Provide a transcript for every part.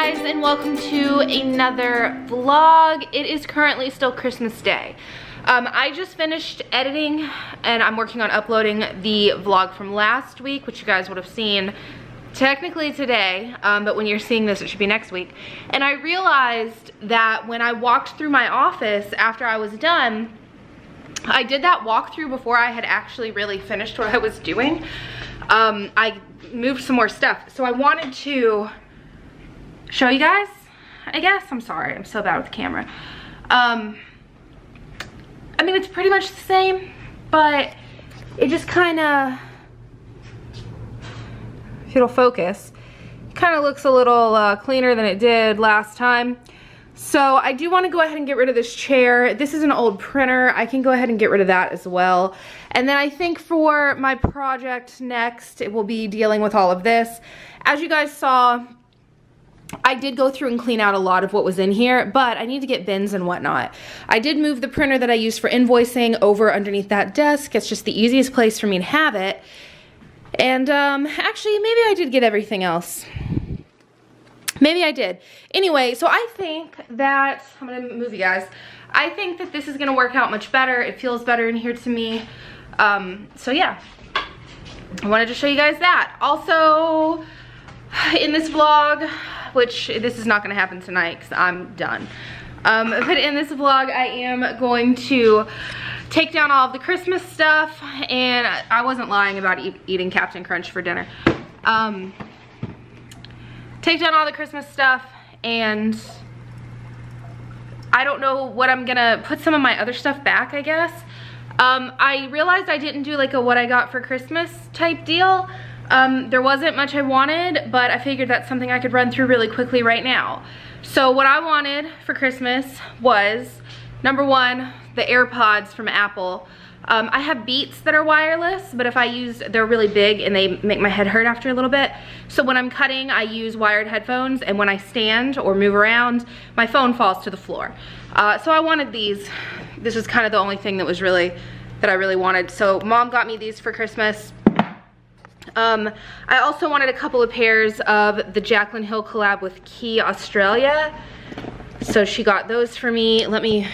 guys, and welcome to another vlog. It is currently still Christmas Day. I just finished editing and I'm working on uploading the vlog from last week, which you guys would have seen technically today, but when you're seeing this it should be next week. And I realized that when I walked through my office after I was done, I did that walkthrough before I had actually really finished what I was doing. I moved some more stuff, so I wanted to show you guys, I guess. I'm sorry, I'm so bad with the camera. I mean, it's pretty much the same, but it just kind of, if it'll focus, kind of looks a little cleaner than it did last time. So I do want to go ahead and get rid of this chair. This is an old printer. I can go ahead and get rid of that as well. And then I think for my project next, it will be dealing with all of this. As you guys saw, I did go through and clean out a lot of what was in here, but I need to get bins and whatnot. I did move the printer that I use for invoicing over underneath that desk. It's just the easiest place for me to have it. And actually, maybe I did get everything else. Maybe I did. Anyway, so I think that, I'm gonna move you guys. I think that this is gonna work out much better. It feels better in here to me. So yeah, I wanted to show you guys that. Also, in this vlog, which this is not gonna happen tonight because I'm done. But in this vlog, I am going to take down all of the Christmas stuff, and I wasn't lying about eating Captain Crunch for dinner. Take down all the Christmas stuff, and I don't know what I'm gonna put some of my other stuff back, I guess. I realized I didn't do like a what I got for Christmas type deal. There wasn't much I wanted, but I figured that's something I could run through really quickly right now. So what I wanted for Christmas was, number one, the AirPods from Apple. I have Beats that are wireless, but if I use, they're really big and they make my head hurt after a little bit. So when I'm cutting, I use wired headphones, and when I stand or move around, my phone falls to the floor. So I wanted these. This is kind of the only thing that was really, that I really wanted. So Mom got me these for Christmas. I also wanted a couple of pairs of the Jaclyn Hill collab with Key Australia. So she got those for me. Let me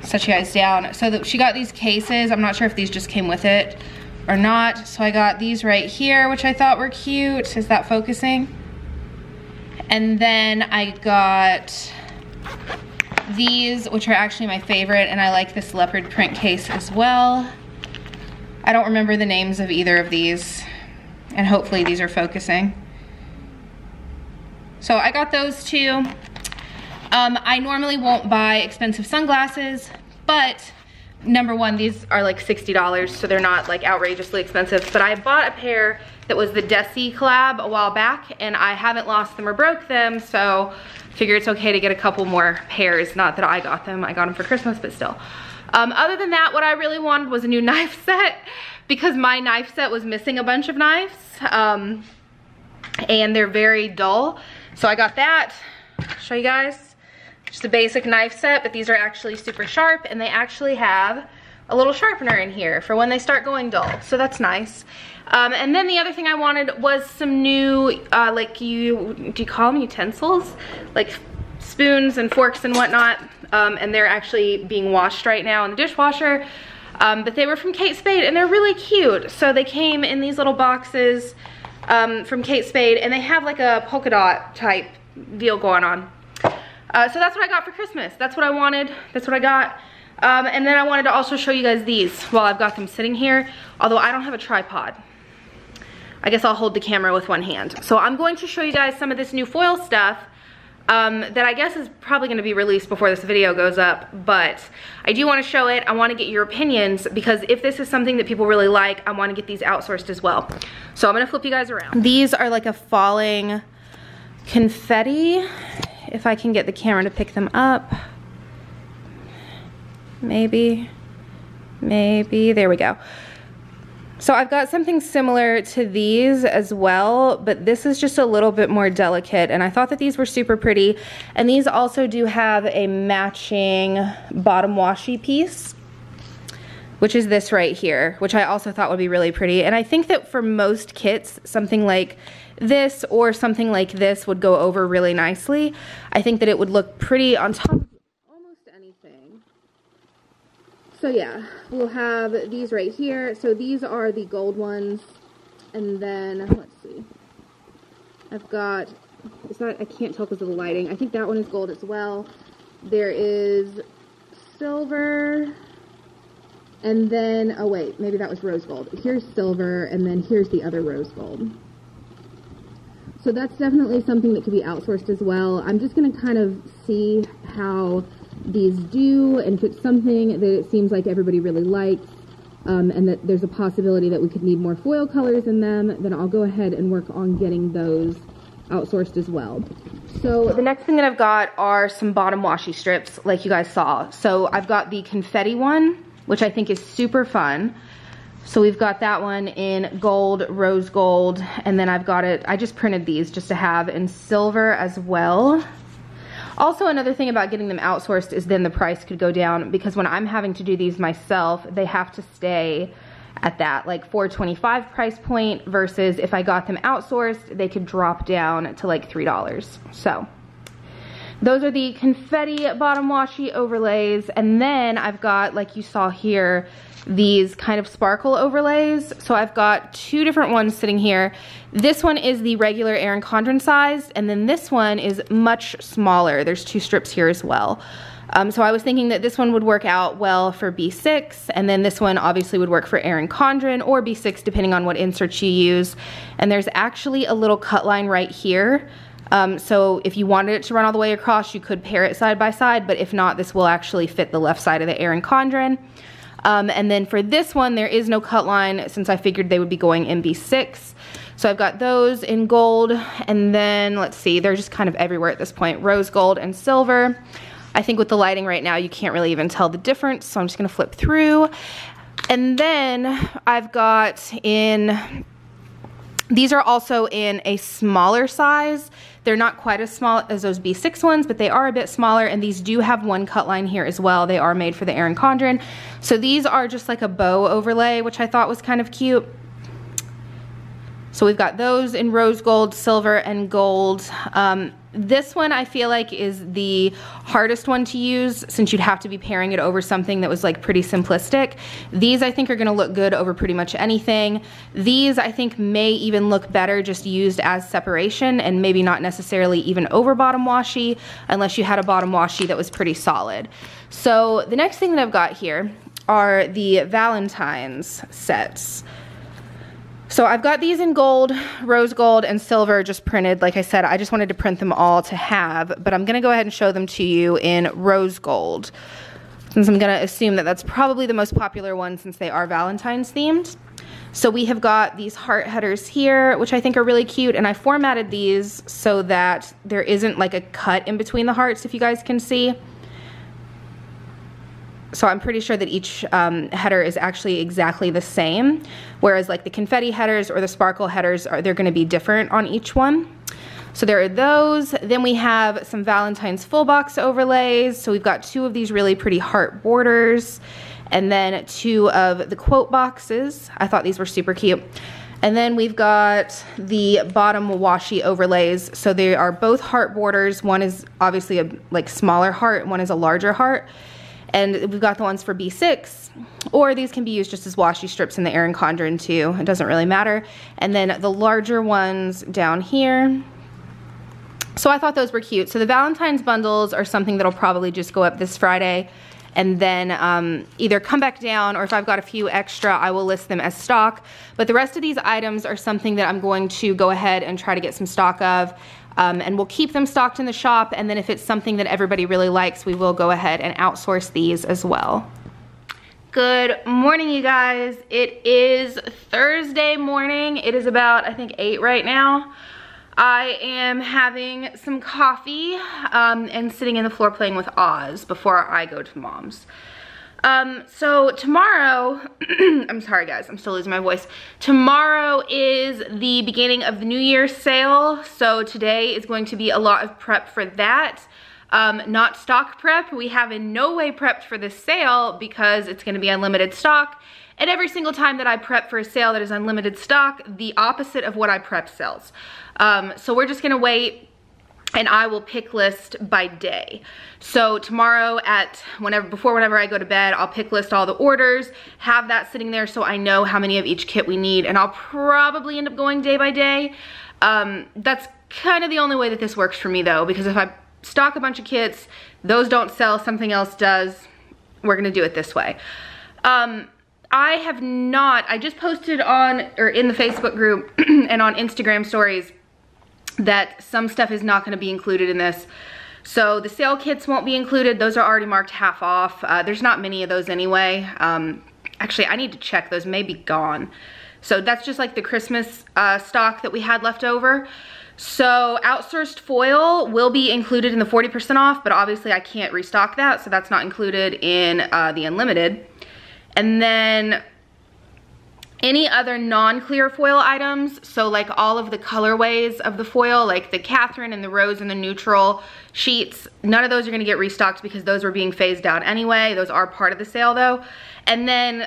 set you guys down. So she got these cases. I'm not sure if these just came with it or not. So I got these right here, which I thought were cute. Is that focusing? And then I got these, which are actually my favorite, and I like this leopard print case as well. I don't remember the names of either of these, and hopefully these are focusing. So I got those two. I normally won't buy expensive sunglasses, but number one, these are like $60, so they're not like outrageously expensive. But I bought a pair that was the Desi collab a while back, and I haven't lost them or broke them, so I figure it's okay to get a couple more pairs. Not that I got them for Christmas, but still. Other than that, what I really wanted was a new knife set, because my knife set was missing a bunch of knives, and they're very dull. So I got that. I'll show you guys. Just a basic knife set, but these are actually super sharp, and they actually have a little sharpener in here for when they start going dull, so that's nice. And then the other thing I wanted was some new, like, do you call them utensils? Like spoons and forks and whatnot, and they're actually being washed right now in the dishwasher. But they were from Kate Spade, and they're really cute. So they came in these little boxes from Kate Spade, and they have like a polka dot type deal going on. So that's what I got for Christmas. That's what I wanted. That's what I got. And then I wanted to also show you guys these while I've got them sitting here. Although I don't have a tripod. I guess I'll hold the camera with one hand. So I'm going to show you guys some of this new foil stuff that I guess is probably going to be released before this video goes up. But I do want to show it. I want to get your opinions, because if this is something that people really like, I want to get these outsourced as well. So I'm going to flip you guys around. These are like a falling confetti. If I can get the camera to pick them up. Maybe, there we go. So I've got something similar to these as well, but this is just a little bit more delicate, and I thought that these were super pretty. And these also do have a matching bottom washi piece, which is this right here, which I also thought would be really pretty. And I think that for most kits, something like this or something like this would go over really nicely. I think that it would look pretty on top of almost anything. So yeah, we'll have these right here. So these are the gold ones. And then, let's see. I've got, is that, I can't tell because of the lighting. I think that one is gold as well. There is silver, and then, oh wait, maybe that was rose gold. Here's silver, and then here's the other rose gold. So that's definitely something that could be outsourced as well. I'm just going to kind of see how these do, and if it's something that it seems like everybody really likes, and that there's a possibility that we could need more foil colors in them, then I'll go ahead and work on getting those outsourced as well. So the next thing that I've got are some bottom washi strips, like you guys saw. So I've got the confetti one, which I think is super fun. So we've got that one in gold, rose gold, and then I've got it, I just printed these just to have in silver as well. Also, another thing about getting them outsourced is then the price could go down, because when I'm having to do these myself, they have to stay at that like $4.25 price point, versus if I got them outsourced, they could drop down to like $3. So those are the confetti bottom washi overlays. And then I've got, like you saw here, these kind of sparkle overlays. So I've got two different ones sitting here. This one is the regular Erin Condren size, and then this one is much smaller. There's two strips here as well. So I was thinking that this one would work out well for B6, and then this one obviously would work for Erin Condren or B6 depending on what inserts you use. And there's actually a little cut line right here. So if you wanted it to run all the way across, you could pair it side by side, but if not, this will actually fit the left side of the Erin Condren. And then for this one, there is no cut line, since I figured they would be going in B6. So I've got those in gold, and then let's see, they're just kind of everywhere at this point, rose gold and silver. I think with the lighting right now, you can't really even tell the difference, so I'm just gonna flip through. And then I've got in, these are also in a smaller size. They're not quite as small as those B6 ones, but they are a bit smaller, and these do have one cut line here as well. They are made for the Erin Condren. So these are just like a bow overlay, which I thought was kind of cute. So we've got those in rose gold, silver, and gold. This one I feel like is the hardest one to use, since you'd have to be pairing it over something that was like pretty simplistic. These I think are gonna look good over pretty much anything. These I think may even look better just used as separation, and maybe not necessarily even over bottom washi, unless you had a bottom washi that was pretty solid. So the next thing that I've got here are the Valentine's sets. So I've got these in gold, rose gold, and silver just printed. Like I said, I just wanted to print them all to have, but I'm gonna go ahead and show them to you in rose gold, since I'm gonna assume that that's probably the most popular one, since they are Valentine's themed. So we have got these heart headers here, which I think are really cute, and I formatted these so that there isn't like a cut in between the hearts, if you guys can see. So I'm pretty sure that each header is actually exactly the same, whereas like the confetti headers or the sparkle headers, they're gonna be different on each one. So there are those. Then we have some Valentine's full box overlays. So we've got two of these really pretty heart borders, and then two of the quote boxes. I thought these were super cute. And then we've got the bottom washi overlays. So they are both heart borders. One is obviously a like smaller heart, and one is a larger heart. And we've got the ones for B6, or these can be used just as washi strips in the Erin Condren too. It doesn't really matter. And then the larger ones down here. So I thought those were cute. So the Valentine's bundles are something that'll probably just go up this Friday, and then either come back down, or if I've got a few extra, I will list them as stock. But the rest of these items are something that I'm going to go ahead and try to get some stock of. And we'll keep them stocked in the shop, and then if it's something that everybody really likes, we will go ahead and outsource these as well. Good morning, you guys. It is Thursday morning. It is about, I think, 8 right now. I am having some coffee and sitting in the floor playing with Oz before I go to Mom's. So tomorrow, I'm sorry guys, I'm still losing my voice. Tomorrow is the beginning of the New Year's sale. So today is going to be a lot of prep for that. Not stock prep. We have in no way prepped for this sale because it's going to be unlimited stock. And every single time that I prep for a sale that is unlimited stock, the opposite of what I prep sells. So we're just gonna wait, and I will pick list by day. So tomorrow at whenever I go to bed, I'll pick list all the orders, have that sitting there so I know how many of each kit we need, and I'll probably end up going day by day. That's kind of the only way that this works for me though, because if I stock a bunch of kits, those don't sell, something else does, we're gonna do it this way. I just posted in the Facebook group and on Instagram stories that some stuff is not going to be included in this. So the sale kits won't be included. Those are already marked half off. There's not many of those anyway. Actually, I need to check. Those may be gone. So that's just like the Christmas stock that we had left over. So outsourced foil will be included in the 40% off, but obviously I can't restock that, so that's not included in the unlimited. And then any other non-clear foil items, so like all of the colorways of the foil, like the Catherine and the rose and the neutral sheets, none of those are gonna get restocked because those were being phased out anyway. Those are part of the sale though. And then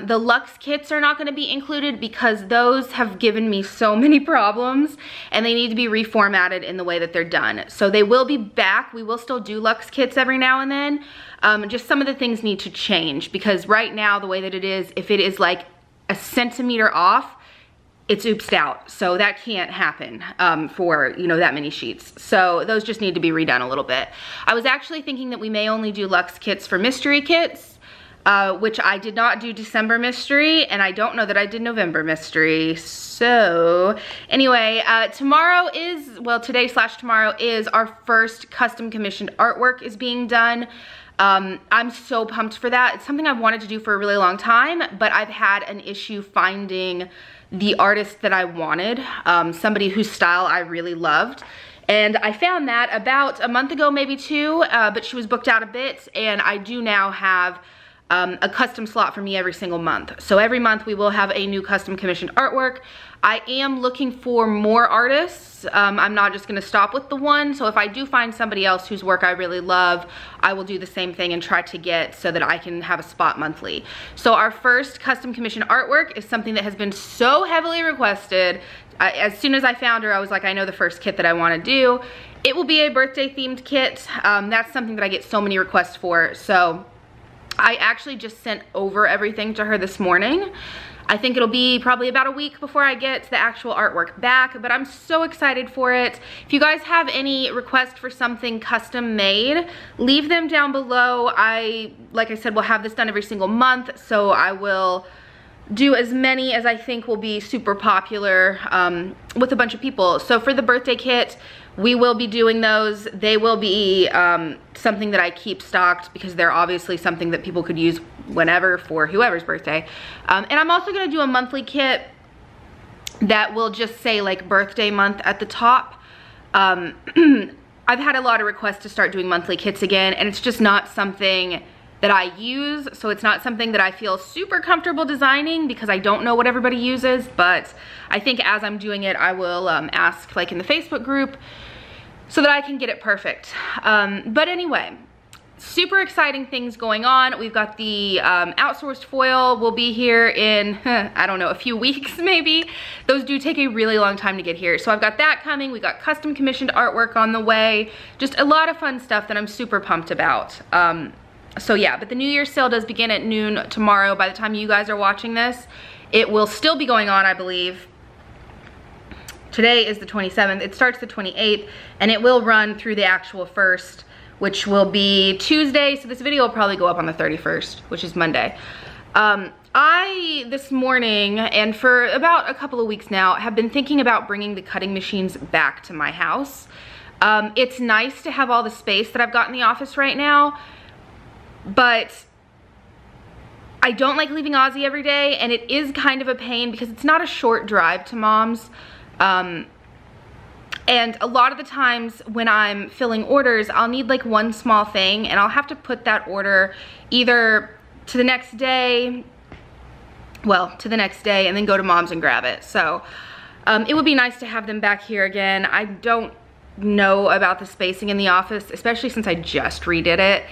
the Luxe kits are not gonna be included because those have given me so many problems and they need to be reformatted in the way that they're done. So they will be back. We will still do Luxe kits every now and then. Just some of the things need to change because right now the way that it is, if it is like a centimeter off, it's oopsed out. So that can't happen for, you know, that many sheets. So those just need to be redone a little bit. I was actually thinking that we may only do Luxe kits for mystery kits, which I did not do December mystery, and I don't know that I did November mystery. So anyway, today/tomorrow is our first custom commissioned artwork is being done. I'm so pumped for that. It's something I've wanted to do for a really long time, but I've had an issue finding the artist that I wanted, somebody whose style I really loved. And I found that about a month ago, maybe two, but she was booked out a bit, and I do now have a custom slot for me every single month. So every month we will have a new custom commissioned artwork. I am looking for more artists. I'm not just gonna stop with the one. So if I do find somebody else whose work I really love, I will do the same thing and try to get so that I can have a spot monthly. So our first custom commissioned artwork is something that has been so heavily requested. As soon as I found her, I was like, I know the first kit that I wanna do. It will be a birthday themed kit. That's something that I get so many requests for. So I actually just sent over everything to her this morning. I think it'll be probably about a week before I get the actual artwork back, but I'm so excited for it. If you guys have any requests for something custom made, leave them down below. Like I said, we'll have this done every single month, so I will do as many as I think will be super popular with a bunch of people. So for the birthday kit, we will be doing those. They will be something that I keep stocked because they're obviously something that people could use whenever for whoever's birthday. And I'm also gonna do a monthly kit that will just say like birthday month at the top. I've had a lot of requests to start doing monthly kits again, and it's just not something that I use, so it's not something that I feel super comfortable designing because I don't know what everybody uses, but I think as I'm doing it, I will ask like in the Facebook group so that I can get it perfect. But anyway, super exciting things going on. We've got the outsourced foil will be here in, I don't know, a few weeks maybe. Those do take a really long time to get here. So I've got that coming. We got custom commissioned artwork on the way. Just a lot of fun stuff that I'm super pumped about. So yeah, but the New Year's sale does begin at noon tomorrow. By the time you guys are watching this, it will still be going on, I believe. Today is the 27th. It starts the 28th, and it will run through the actual 1st, which will be Tuesday. So this video will probably go up on the 31st, which is Monday. This morning, and for about a couple of weeks now, have been thinking about bringing the cutting machines back to my house. It's nice to have all the space that I've got in the office right now, but I don't like leaving Ozzy every day, and it is kind of a pain because it's not a short drive to Mom's. And a lot of the times when I'm filling orders, I'll need like one small thing, and I'll have to put that order either to the next day, and then go to Mom's and grab it. So it would be nice to have them back here again. I don't know about the spacing in the office, especially since I just redid it.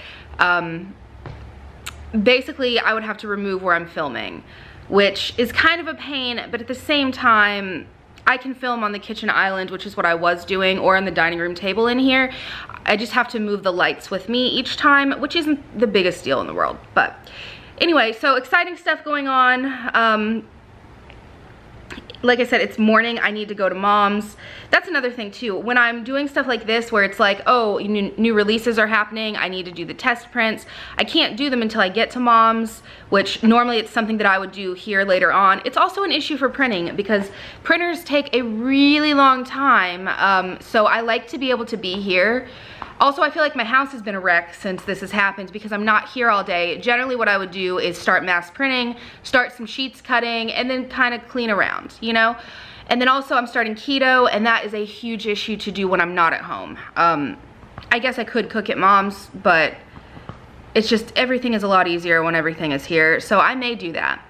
Basically, I would have to remove where I'm filming. which is kind of a pain, but at the same time, I can film on the kitchen island, which is what I was doing, or on the dining room table in here. I just have to move the lights with me each time, which isn't the biggest deal in the world. But anyway, so exciting stuff going on. Like I said, it's morning. I need to go to Mom's. That's another thing too. When I'm doing stuff like this where it's like, oh, new releases are happening, I need to do the test prints, I can't do them until I get to Mom's, which normally it's something that I would do here later on. It's also an issue for printing because printers take a really long time, so I like to be able to be here. Also, I feel like my house has been a wreck since this has happened because I'm not here all day. Generally, what I would do is start mass printing, start some sheets cutting, and then kind of clean around, you know? And then also I'm starting keto, and that is a huge issue to do when I'm not at home. I guess I could cook at Mom's, but it's just everything is a lot easier when everything is here, so I may do that.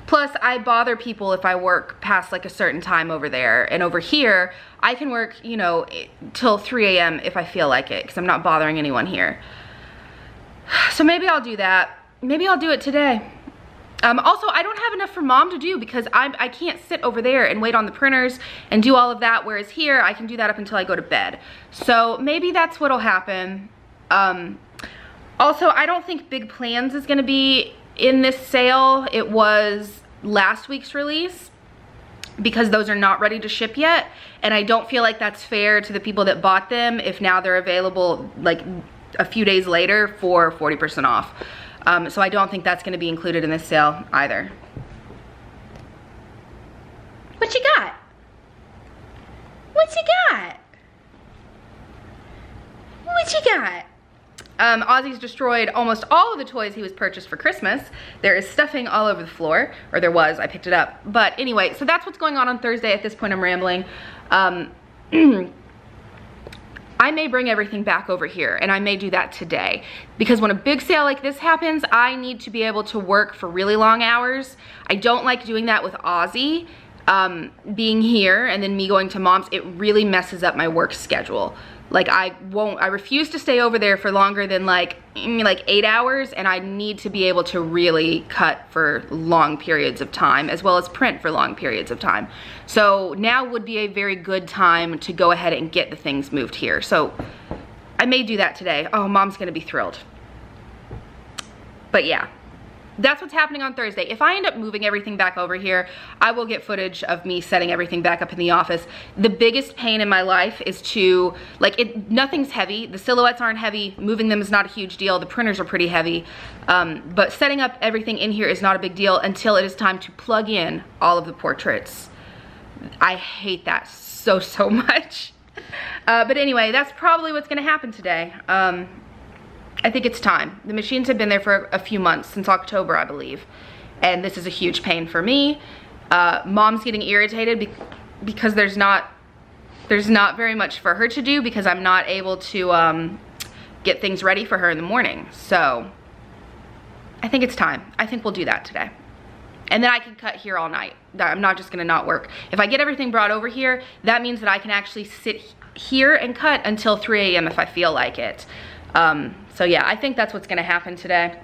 Plus, I bother people if I work past like a certain time over there. And over here, I can work, you know, till 3 a.m. if I feel like it, because I'm not bothering anyone here. So maybe I'll do that. Maybe I'll do it today. Also, I don't have enough for Mom to do because I can't sit over there and wait on the printers and do all of that, whereas here, I can do that up until I go to bed. So maybe that's what'll happen. Also, I don't think Big Plans is gonna be in this sale. It was last week's release because those are not ready to ship yet, and I don't feel like that's fair to the people that bought them if now they're available like a few days later for 40% off. So I don't think that's going to be included in this sale either. What you got? What you got? What you got? Ozzy's destroyed almost all of the toys he was purchased for Christmas. There is stuffing all over the floor, or there was, I picked it up. But anyway, so that's what's going on Thursday. At this point, I'm rambling. I may bring everything back over here, and I may do that today. Because when a big sale like this happens, I need to be able to work for really long hours. I don't like doing that with Ozzy. Being here and then me going to Mom's, it really messes up my work schedule. Like I refuse to stay over there for longer than like 8 hours, and I need to be able to really cut for long periods of time as well as print for long periods of time. So now would be a very good time to go ahead and get the things moved here. So I may do that today. Oh, Mom's gonna be thrilled. But yeah. That's what's happening on Thursday. If I end up moving everything back over here, I will get footage of me setting everything back up in the office. The biggest pain in my life is to, nothing's heavy. The silhouettes aren't heavy. Moving them is not a huge deal. The printers are pretty heavy. But setting up everything in here is not a big deal until it is time to plug in all of the portraits. I hate that so much. But anyway, that's probably what's gonna happen today. I think it's time. The machines have been there for a few months, since October, I believe. And this is a huge pain for me. Mom's getting irritated because there's not very much for her to do because I'm not able to get things ready for her in the morning. So I think it's time. I think we'll do that today. And then I can cut here all night. I'm not just gonna not work. If I get everything brought over here, that means that I can actually sit here and cut until 3 a.m. if I feel like it. So yeah, I think that's what's gonna happen today.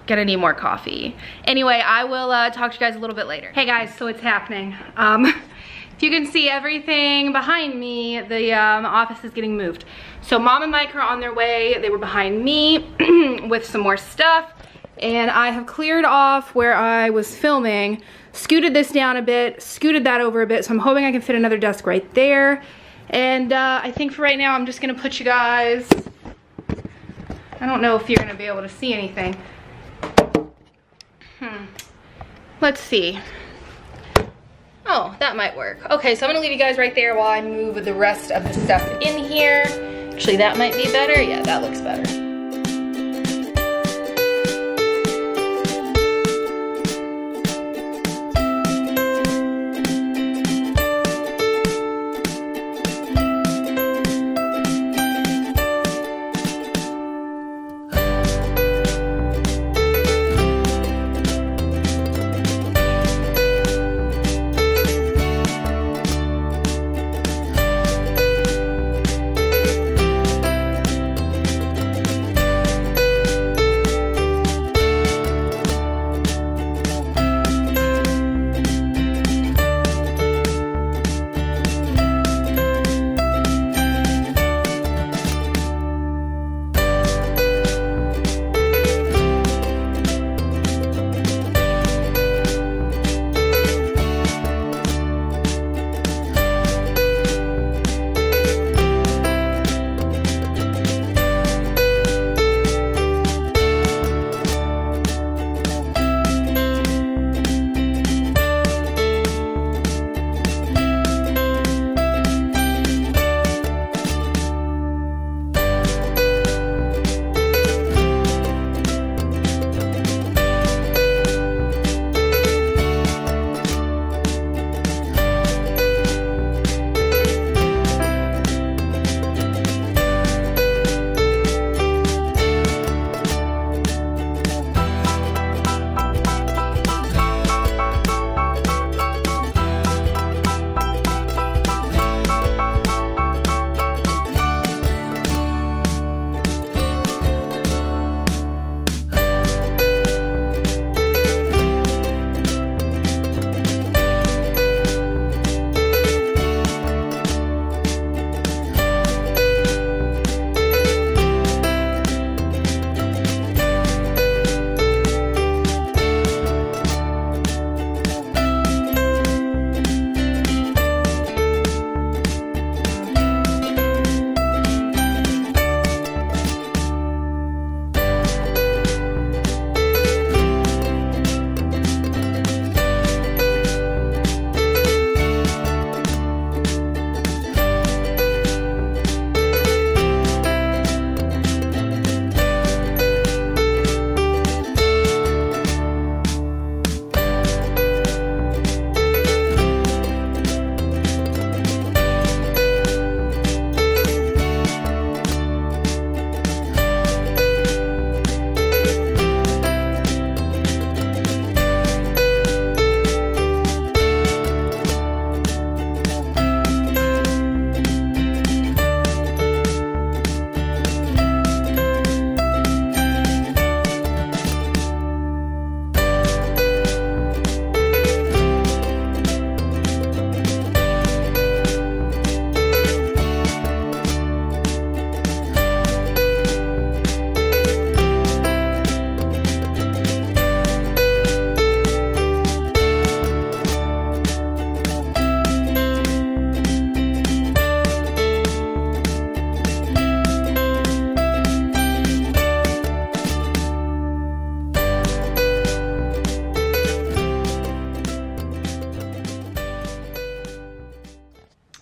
Gonna need more coffee. Anyway, I will talk to you guys a little bit later. Hey guys, so it's happening. If you can see everything behind me, the office is getting moved. So Mom and Mike are on their way. They were behind me with some more stuff. And I have cleared off where I was filming, scooted this down a bit, scooted that over a bit. So I'm hoping I can fit another desk right there. And I think for right now, I'm just gonna put you guys, I don't know if you're gonna be able to see anything. Let's see. Oh, that might work. Okay, so I'm gonna leave you guys right there while I move the rest of the stuff in here. Actually, that might be better. Yeah, that looks better.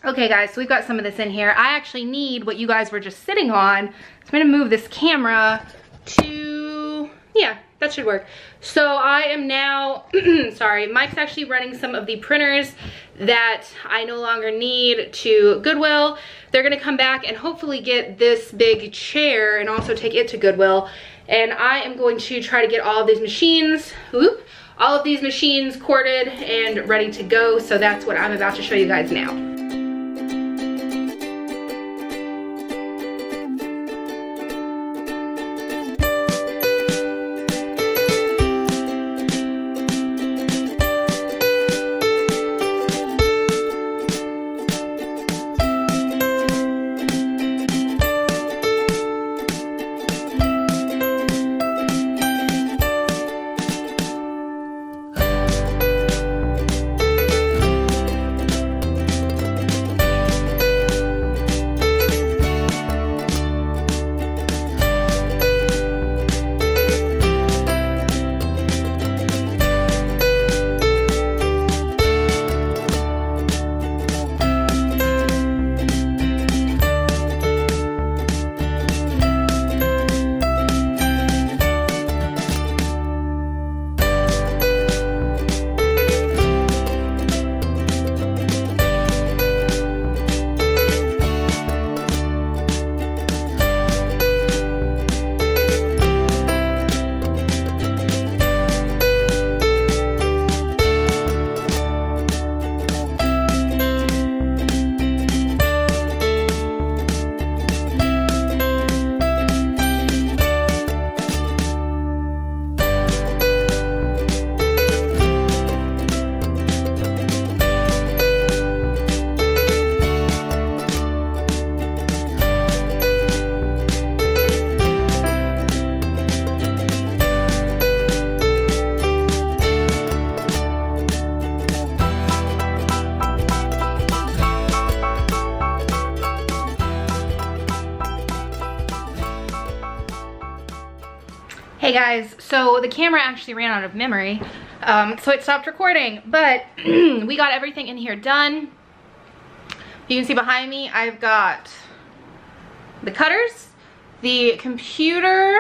Okay guys, so we've got some of this in here. I actually need what you guys were just sitting on. So I'm gonna move this camera to, yeah, that should work. So I am now, sorry, Mike's actually running some of the printers that I no longer need to Goodwill. They're gonna come back and hopefully get this big chair and also take it to Goodwill. And I am going to try to get all of these machines, all of these machines corded and ready to go. So that's what I'm about to show you guys now. Hey guys, so the camera actually ran out of memory, so it stopped recording, but we got everything in here done. You can see behind me, I've got the cutters, the computer,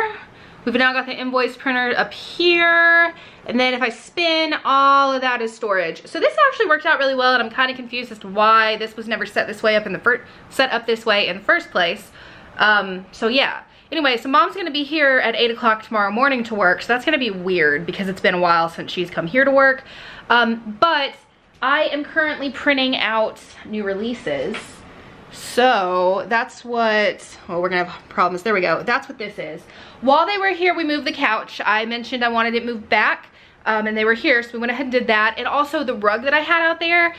we've now got the invoice printer up here, and then if I spin, all of that is storage. So this actually worked out really well, and I'm kind of confused as to why this was never set this way up in the set up this way in the first place. So yeah. Anyway, so mom's gonna be here at 8 o'clock tomorrow morning to work, so that's gonna be weird because it's been a while since she's come here to work. But I am currently printing out new releases. So that's what, well, we're gonna have problems. There we go. That's what this is. While they were here, we moved the couch. I mentioned I wanted it moved back, and they were here, so we went ahead and did that. And also the rug that I had out there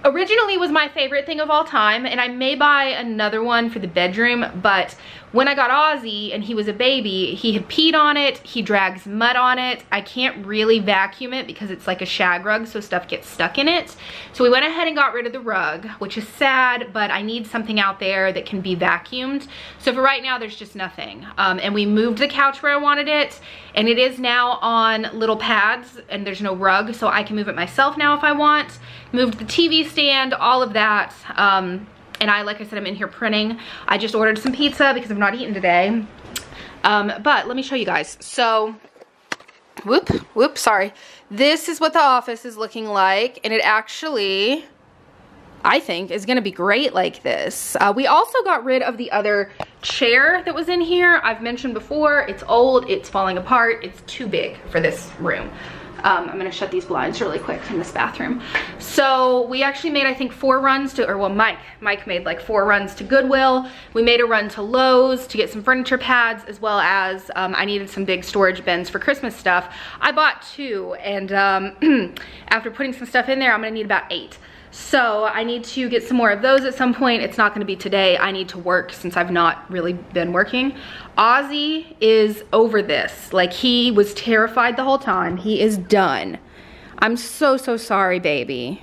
originally was my favorite thing of all time, and I may buy another one for the bedroom, but when I got Ozzy and he was a baby, he had peed on it, he drags mud on it. I can't really vacuum it because it's like a shag rug, so stuff gets stuck in it. So we went ahead and got rid of the rug, which is sad, but I need something out there that can be vacuumed. So for right now, there's just nothing. And we moved the couch where I wanted it, and it is now on little pads, and there's no rug, so I can move it myself now if I want. Moved the TV stand, all of that. And like I said, I'm in here printing. I just ordered some pizza because I've not eaten today. But let me show you guys. So, whoop, sorry. This is what the office is looking like, and it actually, I think, is gonna be great like this. We also got rid of the other chair that was in here. I've mentioned before, it's old, it's falling apart, it's too big for this room. I'm gonna shut these blinds really quick in this bathroom. So we actually made, I think, 4 runs to, or well, Mike made like 4 runs to Goodwill. We made a run to Lowe's to get some furniture pads, as well as I needed some big storage bins for Christmas stuff. I bought 2, and after putting some stuff in there, I'm gonna need about 8. So I need to get some more of those at some point. It's not gonna be today. I need to work since I've not really been working. Ozzy is over this. Like, he was terrified the whole time. He is done. I'm so sorry, baby.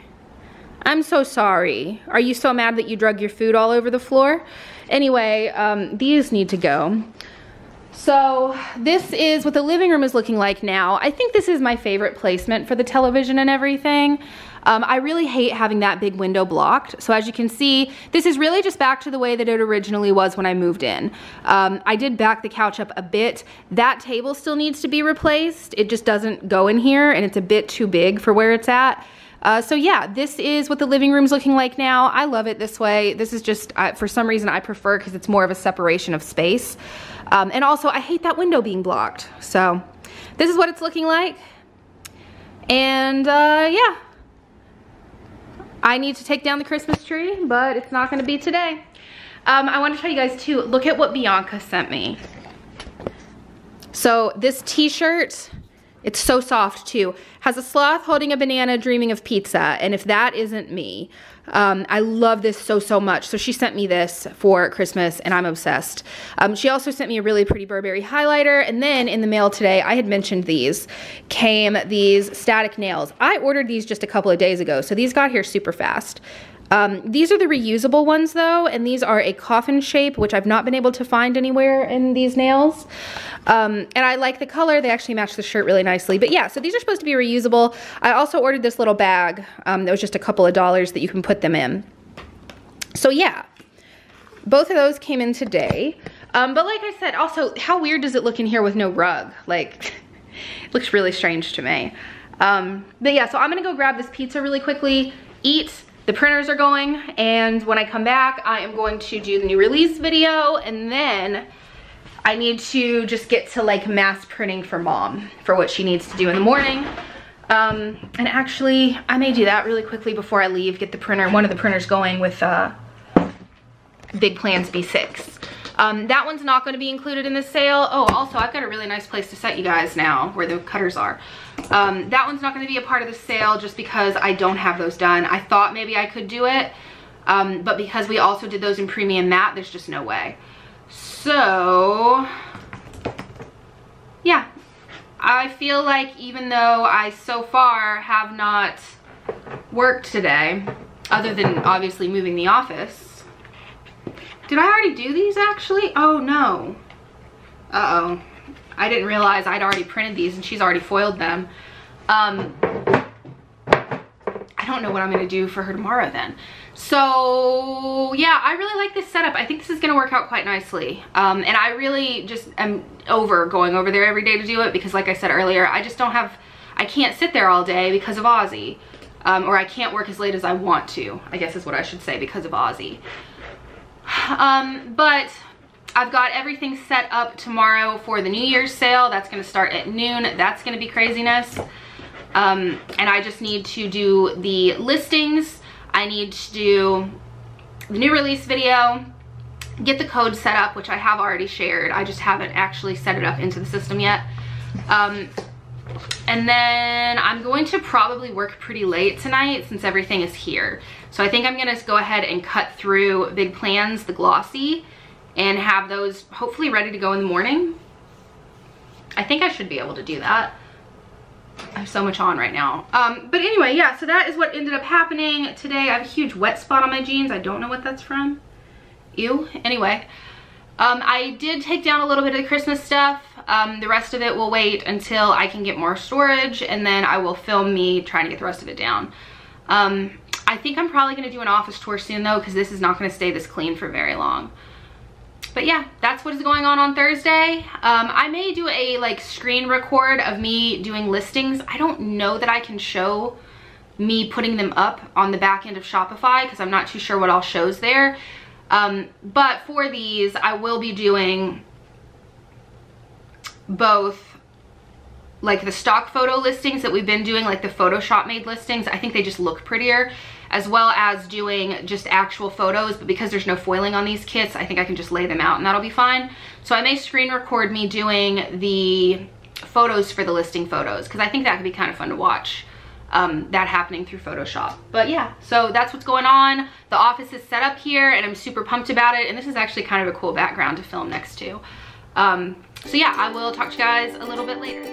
I'm so sorry. Are you so mad that you drug your food all over the floor? Anyway, these need to go. So this is what the living room is looking like now. I think this is my favorite placement for the television and everything. I really hate having that big window blocked. So as you can see, this is really just back to the way that it originally was when I moved in. I did back the couch up a bit. That table still needs to be replaced. It just doesn't go in here and it's a bit too big for where it's at. So yeah, this is what the living room's looking like now. I love it this way. This is just, for some reason I prefer because it's more of a separation of space. And also I hate that window being blocked. So this is what it's looking like. And yeah, I need to take down the Christmas tree, but it's not gonna be today. I want to show you guys too, look at what Bianca sent me. So this t-shirt, it's so soft too, has a sloth holding a banana dreaming of pizza, and if that isn't me, I love this so much. So she sent me this for Christmas and I'm obsessed. She also sent me a really pretty Burberry highlighter, and then in the mail today, I had mentioned these, came these static nails. I ordered these just a couple of days ago, so these got here super fast. These are the reusable ones though, and these are a coffin shape, which I've not been able to find anywhere in these nails. And I like the color. They actually match the shirt really nicely. But yeah, so these are supposed to be reusable. I also ordered this little bag that was just a couple of dollars that you can put them in. So yeah, both of those came in today. But like I said, also, how weird does it look in here with no rug? Like, it looks really strange to me. But yeah, so I'm gonna go grab this pizza really quickly, eat. The printers are going, and when I come back, I am going to do the new release video, and then I need to just get to like mass printing for mom for what she needs to do in the morning. And actually, I may do that really quickly before I leave, get the printer, one of the printers going with Big Plans B6. That one's not going to be included in this sale. Oh, also, I've got a really nice place to set you guys now where the cutters are. That one's not going to be a part of the sale just because I don't have those done. I thought maybe I could do it, but because we also did those in premium matte, there's just no way. So, yeah. I feel like even though I so far have not worked today, other than obviously moving the office. Did I already do these actually? Oh no. Uh-oh. I didn't realize I'd already printed these and she's already foiled them. I don't know what I'm gonna do for her tomorrow then. So yeah, I really like this setup. I think this is gonna work out quite nicely. And I really just am over going over there every day to do it because like I said earlier, I just don't have, I can't sit there all day because of Ozzy. Or I can't work as late as I want to, I guess is what I should say, because of Ozzy. But I've got everything set up tomorrow for the New Year's sale. That's gonna start at noon. That's gonna be craziness. And I just need to do the listings. I need to do the new release video, get the code set up, which I have already shared. I just haven't actually set it up into the system yet. And then I'm going to probably work pretty late tonight since everything is here. So I think I'm gonna go ahead and cut through Big Plans, the glossy, and have those hopefully ready to go in the morning. I think I should be able to do that. I have so much on right now. But anyway, yeah, so that is what ended up happening today. I have a huge wet spot on my jeans. I don't know what that's from. Ew. Anyway, I did take down a little bit of the Christmas stuff. The rest of it will wait until I can get more storage, and then I will film me trying to get the rest of it down. I think I'm probably gonna do an office tour soon though, because this is not gonna stay this clean for very long. But yeah, that's what is going on Thursday. I may do a like screen record of me doing listings. I don't know that I can show me putting them up on the back end of Shopify because I'm not too sure what all shows there. But for these, I will be doing both like the stock photo listings that we've been doing, like the Photoshop made listings. I think they just look prettier, as well as doing just actual photos, but because there's no foiling on these kits, I think I can just lay them out and that'll be fine. So I may screen record me doing the photos for the listing photos, because I think that could be kind of fun to watch, that happening through Photoshop. But yeah, so that's what's going on. The office is set up here and I'm super pumped about it, and this is actually kind of a cool background to film next to. So yeah, I will talk to you guys a little bit later.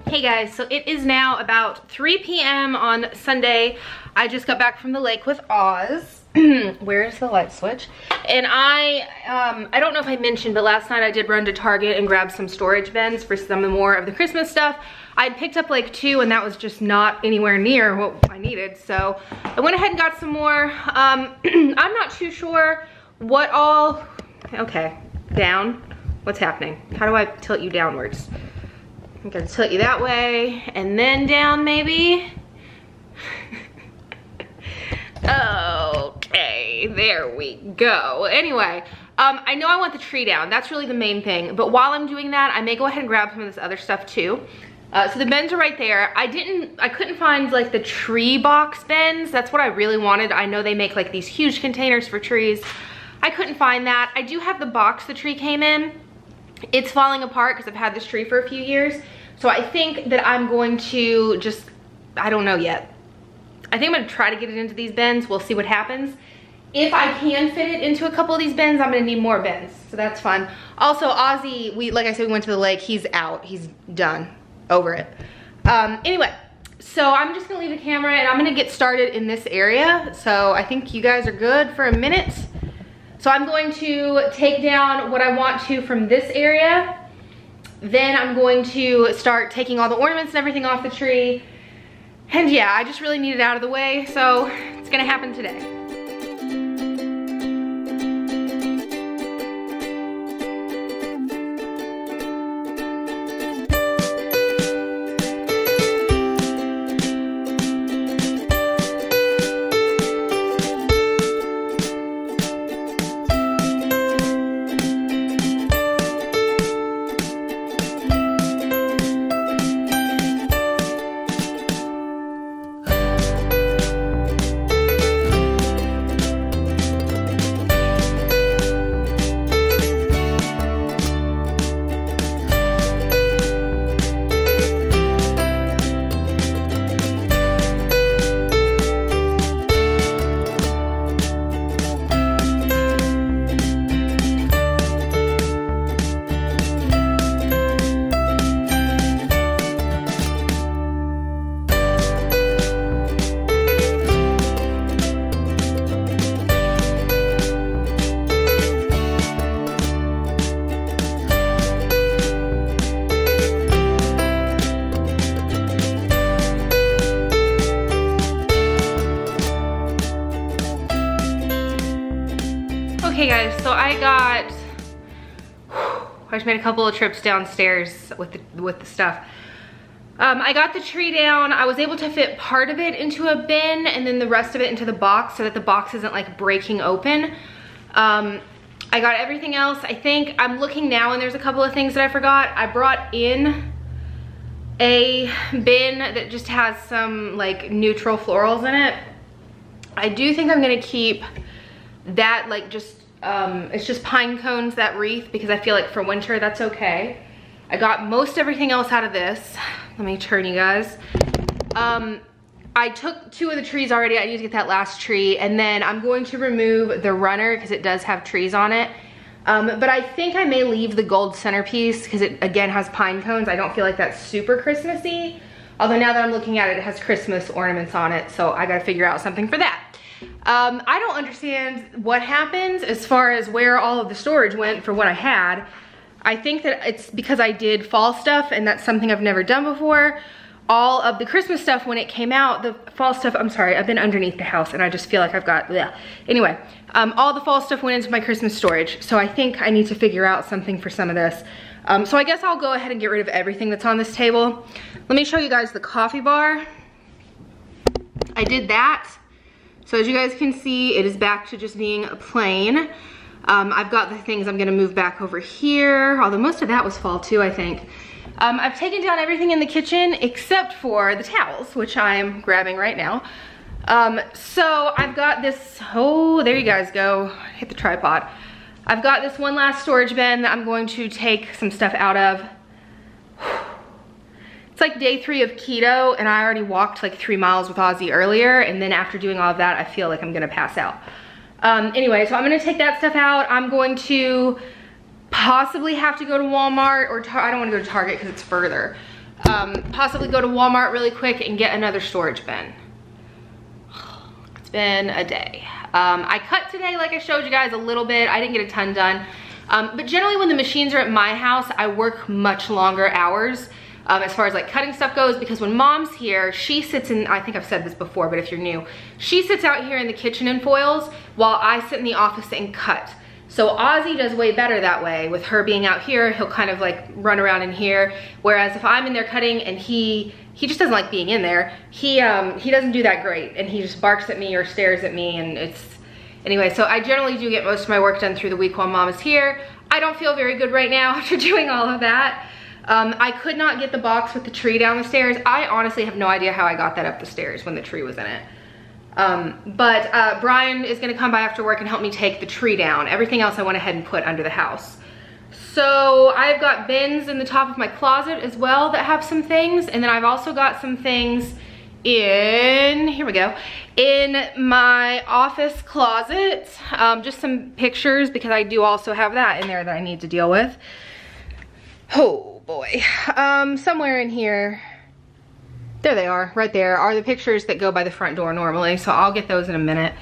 Hey guys, so it is now about 3 p.m. on Sunday. I just got back from the lake with Oz. Where's the light switch? And I don't know if I mentioned, but last night I did run to Target and grab some storage bins for some more of the Christmas stuff. I picked up like 2 and that was just not anywhere near what I needed. So I went ahead and got some more. I'm not too sure what all, okay, down. What's happening? How do I tilt you downwards? I'm gonna tilt you that way and then down maybe. Okay, there we go. Anyway, I know I want the tree down. That's really the main thing. But while I'm doing that, I may go ahead and grab some of this other stuff too. So the bins are right there. I couldn't find like the tree box bins. That's what I really wanted. I know they make like these huge containers for trees. I couldn't find that. I do have the box the tree came in. It's falling apart because I've had this tree for a few years. So I think that I'm going to just, I don't know yet. I think I'm gonna try to get it into these bins. We'll see what happens. If I can fit it into a couple of these bins, I'm gonna need more bins. So that's fun. Also, Ozzy, like I said, we went to the lake. He's out, he's done, over it. Anyway, so I'm just gonna leave the camera and I'm gonna get started in this area. So I think you guys are good for a minute. So I'm going to take down what I want to from this area. Then I'm going to start taking all the ornaments and everything off the tree. And yeah, I just really need it out of the way. So it's gonna happen today. Okay guys, so I just made a couple of trips downstairs with the stuff. I got the tree down. I was able to fit part of it into a bin and then the rest of it into the box so that the box isn't like breaking open. I got everything else. I think I'm looking now and there's a couple of things that I forgot. I brought in a bin that just has some like neutral florals in it. I do think I'm gonna keep that like just it's just pine cones, that wreath, because I feel like for winter that's okay. I got most everything else out of this. Let me turn you guys. I took 2 of the trees already. I need to get that last tree, and then I'm going to remove the runner because it does have trees on it. But I think I may leave the gold centerpiece because it again has pine cones. I don't feel like that's super Christmassy. Although now that I'm looking at it, it has Christmas ornaments on it, so I gotta figure out something for that. I don't understand what happens as far as where all of the storage went for what I had. I think that it's because I did fall stuff and that's something I've never done before. All of the Christmas stuff when it came out, the fall stuff, I'm sorry, I've been underneath the house and I just feel like I've got, bleh. Anyway, all the fall stuff went into my Christmas storage. So I think I need to figure out something for some of this. So I guess I'll go ahead and get rid of everything that's on this table. Let me show you guys the coffee bar. I did that. So as you guys can see, it is back to just being plain. I've got the things I'm gonna move back over here, although most of that was fall too, I think. I've taken down everything in the kitchen except for the towels, which I'm grabbing right now. So I've got this, oh, there you guys go, hit the tripod. I've got this one last storage bin that I'm going to take some stuff out of. It's like day 3 of keto and I already walked like 3 miles with Ozzy earlier, and then after doing all of that, I feel like I'm gonna pass out. Anyway, so I'm gonna take that stuff out. I'm going to possibly have to go to Walmart or I don't wanna go to Target because it's further. possibly go to Walmart really quick and get another storage bin. It's been a day. I cut today, like I showed you guys a little bit. I didn't get a ton done. But generally when the machines are at my house, I work much longer hours as far as like cutting stuff goes, because when mom's here, she sits in, I think I've said this before, but if you're new, she sits out here in the kitchen and foils while I sit in the office and cut. So Ozzy does way better that way. With her being out here, he'll kind of like run around in here. Whereas if I'm in there cutting and he just doesn't like being in there, he doesn't do that great, and he just barks at me or stares at me, and it's, anyway, so I generally do get most of my work done through the week while mom is here. I don't feel very good right now after doing all of that. I could not get the box with the tree down the stairs. I honestly have no idea how I got that up the stairs when the tree was in it. But Brian is gonna come by after work and help me take the tree down. Everything else I went ahead and put under the house. So I've got bins in the top of my closet as well that have some things. And then I've also got some things in, here we go, in my office closet. Just some pictures, because I do also have that in there that I need to deal with. Oh boy, somewhere in here, there they are, right there, are the pictures that go by the front door normally, so I'll get those in a minute.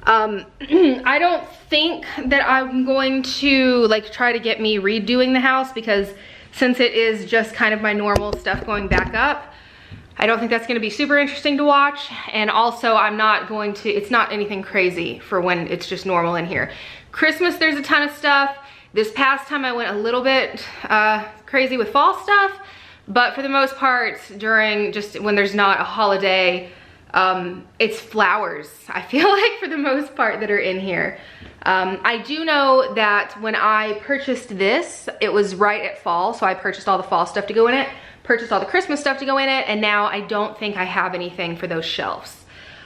I don't think that I'm going to like try to get me redoing the house, because since it is just kind of my normal stuff going back up, I don't think that's gonna be super interesting to watch. And also I'm not going to, it's not anything crazy for when it's just normal in here. Christmas, there's a ton of stuff. This past time I went a little bit crazy with fall stuff, but for the most part, during just when there's not a holiday, it's flowers, I feel like, for the most part, that are in here. I do know that when I purchased this, it was right at fall, so I purchased all the fall stuff to go in it, purchased all the Christmas stuff to go in it, and now I don't think I have anything for those shelves.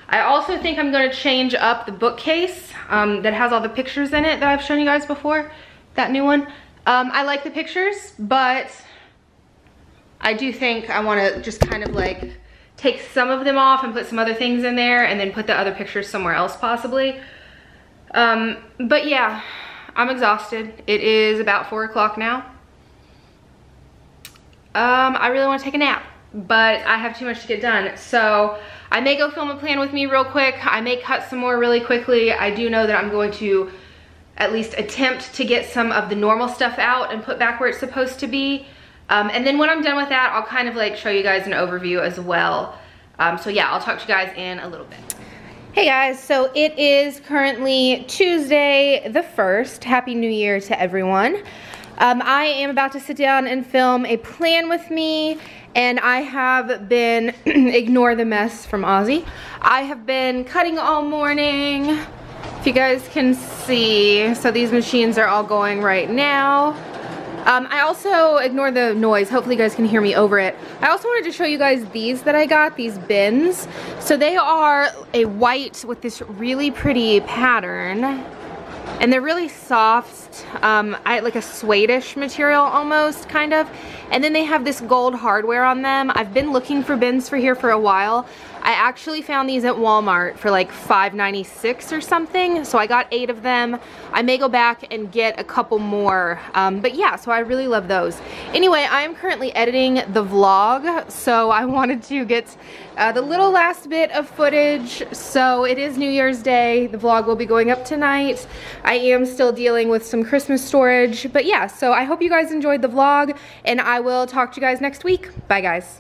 I also think I'm gonna change up the bookcase that has all the pictures in it that I've shown you guys before, that new one. I like the pictures, but I do think I wanna just kind of like take some of them off and put some other things in there, and then put the other pictures somewhere else possibly. But yeah, I'm exhausted. It is about 4 o'clock now. I really wanna take a nap, but I have too much to get done. So I may go film a plan with me real quick. I may cut some more really quickly. I do know that I'm going to at least attempt to get some of the normal stuff out and put back where it's supposed to be. And then when I'm done with that, I'll kind of like show you guys an overview as well. So yeah, I'll talk to you guys in a little bit. Hey guys, so it is currently Tuesday the 1st. Happy New Year to everyone. I am about to sit down and film a plan with me, and I have been, ignore the mess from Ozzy, I have been cutting all morning. If you guys can see, so these machines are all going right now. I also, ignore the noise, hopefully you guys can hear me over it. I also wanted to show you guys these that I got, these bins. So they are a white with this really pretty pattern, and they're really soft, like a suede-ish material almost, kind of. And then they have this gold hardware on them. I've been looking for bins for here for a while. I actually found these at Walmart for like $5.96 or something, so I got 8 of them. I may go back and get a couple more, but yeah, so I really love those. Anyway, I am currently editing the vlog, so I wanted to get the little last bit of footage. So it is New Year's Day. The vlog will be going up tonight. I am still dealing with some Christmas storage, but yeah, so I hope you guys enjoyed the vlog, and I will talk to you guys next week. Bye guys.